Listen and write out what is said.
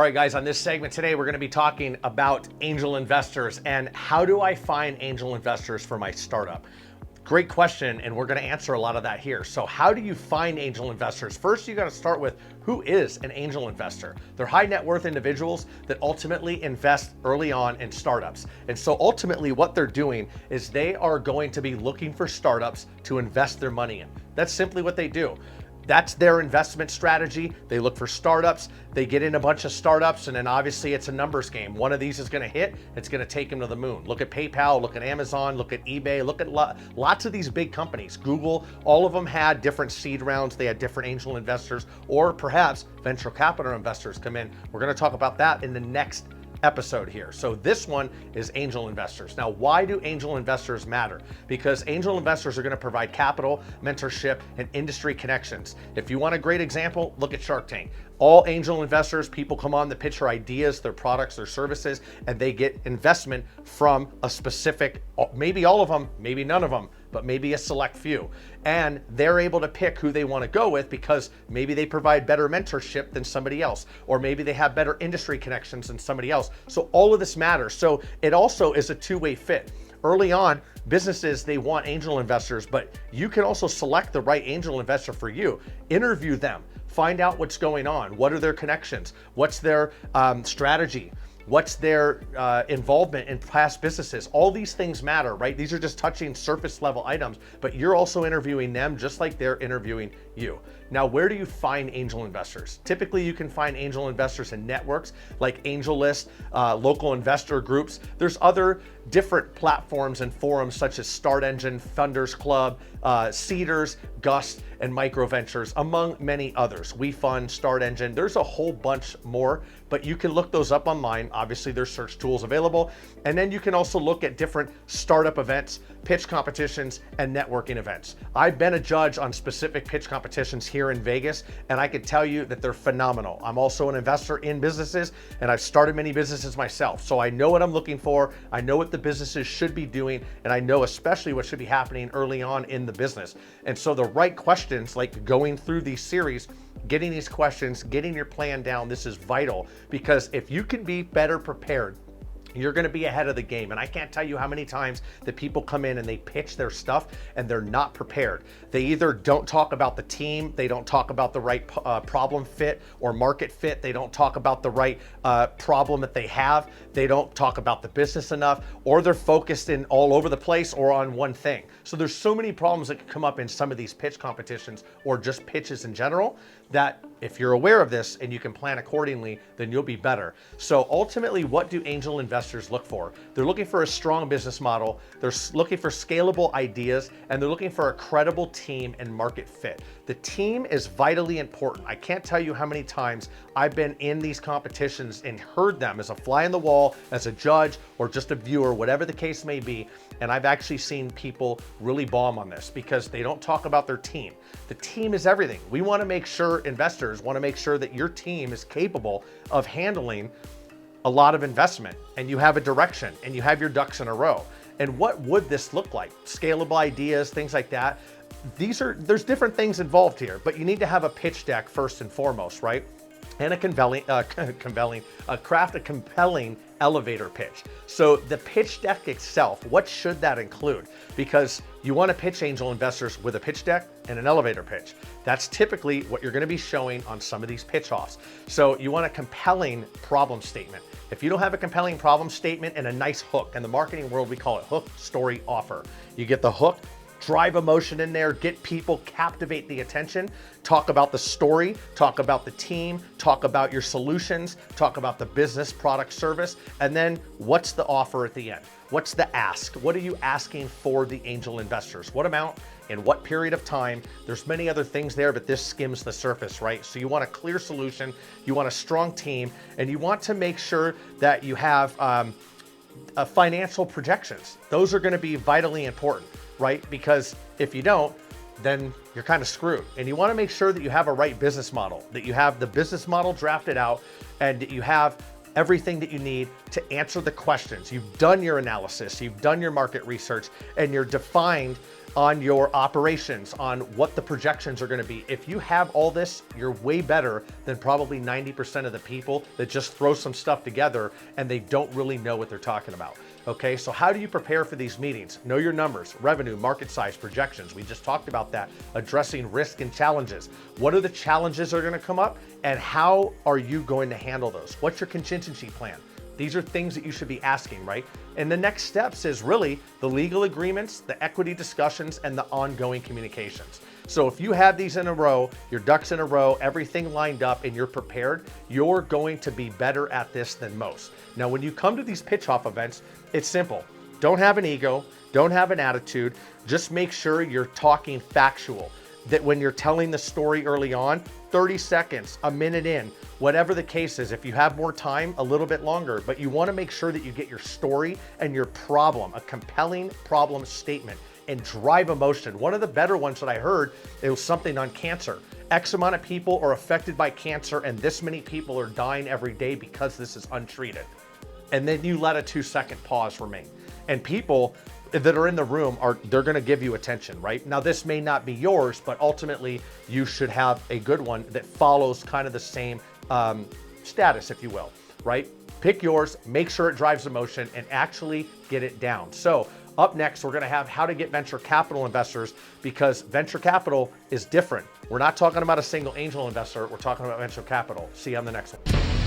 All right, guys, on this segment today, we're going to be talking about angel investors and how do I find angel investors for my startup? Great question, and we're going to answer a lot of that here. So how do you find angel investors? First, you got to start with who is an angel investor? They're high net worth individuals that ultimately invest early on in startups. And so ultimately what they're doing is they are going to be looking for startups to invest their money in. That's simply what they do. That's their investment strategy. They look for startups, they get in a bunch of startups, and then obviously it's a numbers game. One of these is gonna hit, it's gonna take them to the moon. Look at PayPal, look at Amazon, look at eBay, look at lots of these big companies. Google, all of them had different seed rounds, they had different angel investors, or perhaps venture capital investors come in. We're gonna talk about that in the next episode here. So this one is angel investors. Now, why do angel investors matter? Because angel investors are going to provide capital, mentorship, and industry connections. If you want a great example, look at Shark Tank. All angel investors, people come on to pitch their ideas, their products, their services, and they get investment from a specific, maybe all of them, maybe none of them, but maybe a select few. And they're able to pick who they want to go with because maybe they provide better mentorship than somebody else, or maybe they have better industry connections than somebody else. So all of this matters. So it also is a two-way fit. Early on, businesses, they want angel investors, but you can also select the right angel investor for you. Interview them, find out what's going on. What are their connections? What's their strategy? What's their involvement in past businesses? All these things matter, right? These are just touching surface level items, but you're also interviewing them just like they're interviewing you. Now, where do you find angel investors? Typically, you can find angel investors in networks like AngelList, local investor groups. There's other different platforms and forums such as Start Engine, Funders Club, Seeders, Gust, and Micro Ventures, among many others. WeFund, Start Engine, there's a whole bunch more, but you can look those up online. Obviously, there's search tools available. And then you can also look at different startup events, pitch competitions, and networking events. I've been a judge on specific pitch competitions here in Vegas, and I can tell you that they're phenomenal. I'm also an investor in businesses, and I've started many businesses myself. So I know what I'm looking for. I know what the businesses should be doing, and I know especially what should be happening early on in the business. And so the right questions, like going through these series, getting these questions, getting your plan down, this is vital, because if you can be better prepared, you're going to be ahead of the game. And I can't tell you how many times that people come in and they pitch their stuff and they're not prepared. They either don't talk about the team, they don't talk about the right problem fit or market fit, they don't talk about the right problem that they have, they don't talk about the business enough, or they're focused in all over the place or on one thing. So there's so many problems that can come up in some of these pitch competitions or just pitches in general that if you're aware of this and you can plan accordingly, then you'll be better. So ultimately, what do angel investors look for? They're looking for a strong business model, they're looking for scalable ideas, and they're looking for a credible team and market fit. The team is vitally important. I can't tell you how many times I've been in these competitions and heard them as a fly on the wall, as a judge, or just a viewer, whatever the case may be. And I've actually seen people really bomb on this because they don't talk about their team. The team is everything. We want to make sure, investors want to make sure that your team is capable of handling a lot of investment, and you have a direction and you have your ducks in a row. And what would this look like? Scalable ideas, things like that. There's different things involved here, but you need to have a pitch deck first and foremost, right? And craft a compelling elevator pitch. So the pitch deck itself, what should that include? Because you want to pitch angel investors with a pitch deck and an elevator pitch. That's typically what you're going to be showing on some of these pitch offs. So you want a compelling problem statement. If you don't have a compelling problem statement and a nice hook, in the marketing world, we call it hook, story, offer. You get the hook, drive emotion in there, get people, captivate the attention, talk about the story, talk about the team, talk about your solutions, talk about the business, product, service, and then what's the offer at the end? What's the ask? What are you asking for the angel investors? What amount? In what period of time? There's many other things there, but this skims the surface, right? So you want a clear solution, you want a strong team, and you want to make sure that you have financial projections. Those are going to be vitally important, right? Because if you don't, then you're kind of screwed. And you want to make sure that you have a right business model, that you have the business model drafted out, and that you have everything that you need to answer the questions. You've done your analysis, you've done your market research, and you're defined on your operations, on what the projections are going to be. If you have all this, you're way better than probably 90% of the people that just throw some stuff together and they don't really know what they're talking about. Okay, so how do you prepare for these meetings? Know your numbers, revenue, market size, projections. We just talked about that. Addressing risk and challenges. What are the challenges that are going to come up, and how are you going to handle those? What's your contingency plan? These are things that you should be asking, right? And the next steps is really the legal agreements, the equity discussions, and the ongoing communications. So if you have these in a row, your ducks in a row, everything lined up, and you're prepared, you're going to be better at this than most. Now, when you come to these pitch-off events, it's simple. Don't have an ego, don't have an attitude, just make sure you're talking factual. That when you're telling the story early on, 30 seconds, a minute in, whatever the case is, if you have more time, a little bit longer, but you want to make sure that you get your story and your problem, a compelling problem statement, and drive emotion. One of the better ones that I heard, it was something on cancer. X amount of people are affected by cancer, and this many people are dying every day because this is untreated. And then you let a 2-second pause remain. And people that are in the room they're going to give you attention, right? Now, this may not be yours, but ultimately you should have a good one that follows kind of the same status, if you will, right? Pick yours, make sure it drives emotion, and actually get it down. So up next, we're going to have how to get venture capital investors, because venture capital is different. We're not talking about a single angel investor. We're talking about venture capital. See you on the next one.